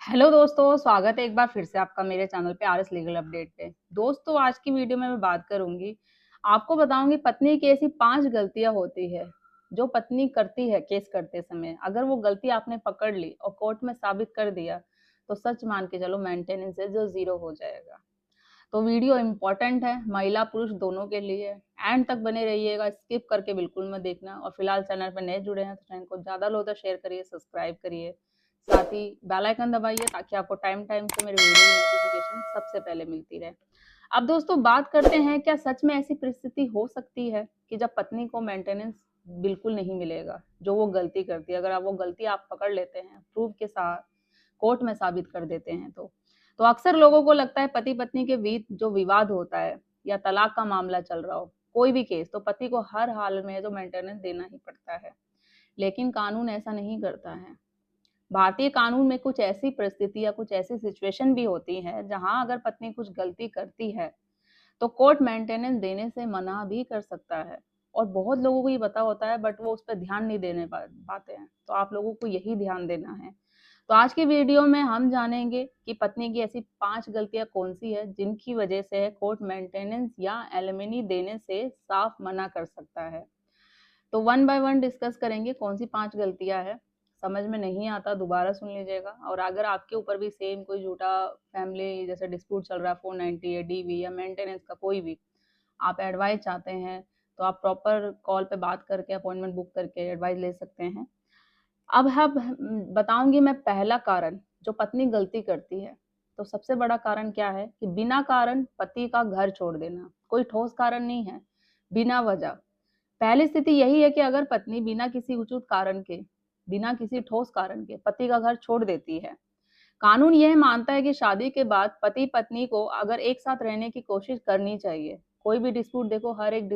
Hello दोस्तों, स्वागत है एक बार फिर से आपका मेरे चैनल पे आरएस लीगल अपडेट पे। दोस्तों, आज की वीडियो में मैं बात करूंगी, आपको बताऊंगी पत्नी की ऐसी 5 गलतियां होती है जो पत्नी करती है केस करते समय। अगर वो गलती आपने पकड़ ली और कोर्ट में साबित कर दिया तो सच मान के चलो मेंटेनेंस है जो जीरो हो जाएगा। तो वीडियो इम्पोर्टेंट है, महिला पुरुष दोनों के लिए। एंड तक बने रहिएगा, स्किप करके बिल्कुल मत देखना। और फिलहाल चैनल पर नए जुड़े हैं तो चैनल को ज्यादा लोग शेयर करिए, सब्सक्राइब करिए, साथ ही बेल आइकन दबाइए ताकि आपको टाइम टाइम से मेरे वीडियो की नोटिफिकेशन सबसे पहले मिलती रहे। अब दोस्तों बात करते हैं, क्या सच में ऐसी परिस्थिति हो सकती है कि जब पत्नी को मेंटेनेंस बिल्कुल नहीं मिलेगा जो वो गलती करती है। अगर आप वो गलती आप पकड़ लेते हैं, प्रूफ के साथ कोर्ट में साबित कर देते हैं तो अक्सर लोगों को लगता है पति पत्नी के बीच जो विवाद होता है या तलाक का मामला चल रहा हो, कोई भी केस, तो पति को हर हाल में जो मेंटेनेंस देना ही पड़ता है। लेकिन कानून ऐसा नहीं करता है। भारतीय कानून में कुछ ऐसी परिस्थिति या कुछ ऐसी सिचुएशन भी होती है जहां अगर पत्नी कुछ गलती करती है तो कोर्ट मेंटेनेंस देने से मना भी कर सकता है। और बहुत लोगों को ये पता होता है बट वो उस पर ध्यान नहीं देने पाते हैं, तो आप लोगों को यही ध्यान देना है। तो आज की वीडियो में हम जानेंगे कि पत्नी की ऐसी 5 गलतियां कौन सी है जिनकी वजह से कोर्ट मेंटेनेंस या एलिमनी देने से साफ मना कर सकता है। तो वन बाय वन डिस्कस करेंगे कौन सी 5 गलतियां है। समझ में नहीं आता दोबारा सुन लीजिएगा। और अगर आपके ऊपर भी सेम कोई झूठा फैमिली जैसे डिस्प्यूट चल रहा है, 490 या डीवी या मेंटेनेंस का कोई भी, आप एडवाइस चाहते हैं तो आप प्रॉपर कॉल पे बात करके अपॉइंटमेंट बुक करके एडवाइस ले सकते हैं। अब बताऊंगी मैं पहला कारण जो पत्नी गलती करती है। तो सबसे बड़ा कारण क्या है कि बिना कारण पति का घर छोड़ देना। कोई ठोस कारण नहीं है, बिना वजह। पहली स्थिति यही है कि अगर पत्नी बिना किसी उचित कारण के, बिना किसी ठोस कारण के पति का घर छोड़ देती है। कानून यह मानता है कि शादी के बाद पति पत्नी को अगर एक साथ रहने की कोशिश करनी चाहिए। कोई भी डिस्प्यूट देखो, हर एक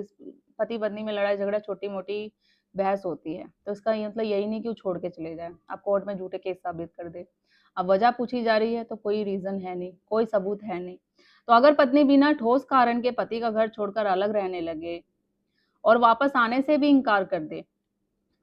पति पत्नी में लड़ाई झगड़ा छोटी मोटी बहस होती है, तो इसका ये मतलब यही नहीं कि वो छोड़ के चले जाए, आप कोर्ट में झूठे केस साबित कर दे। अब वजह पूछी जा रही है तो कोई रीजन है नहीं, कोई सबूत है नहीं। तो अगर पत्नी बिना ठोस कारण के पति का घर छोड़कर अलग रहने लगे और वापस आने से भी इनकार कर दे,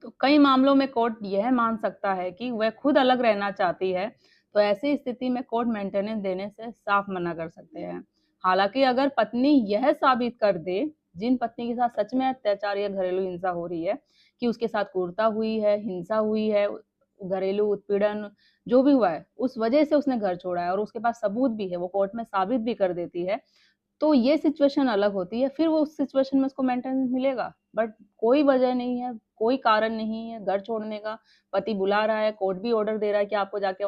तो कई मामलों में कोर्ट यह मान सकता है कि वह खुद अलग रहना चाहती है। तो ऐसी स्थिति में कोर्ट मेंटेनेंस देने से साफ मना कर सकते हैं। हालांकि अगर पत्नी यह साबित कर दे, जिन पत्नी के साथ सच में अत्याचार या घरेलू हिंसा हो रही है, कि उसके साथ क्रूरता हुई है, हिंसा हुई है, घरेलू उत्पीड़न जो भी हुआ है, उस वजह से उसने घर छोड़ा है और उसके पास सबूत भी है, वो कोर्ट में साबित भी कर देती है, तो ये सिचुएशन अलग होती है। फिर वो उस सिचुएशन में उसको मेंटेनेंस मिलेगा। बट कोई वजह नहीं है, कोई कारण नहीं है घर छोड़ने का। पति बुला रहा है, कोर्ट भी ऑर्डर दे रहा है कि आपको जाके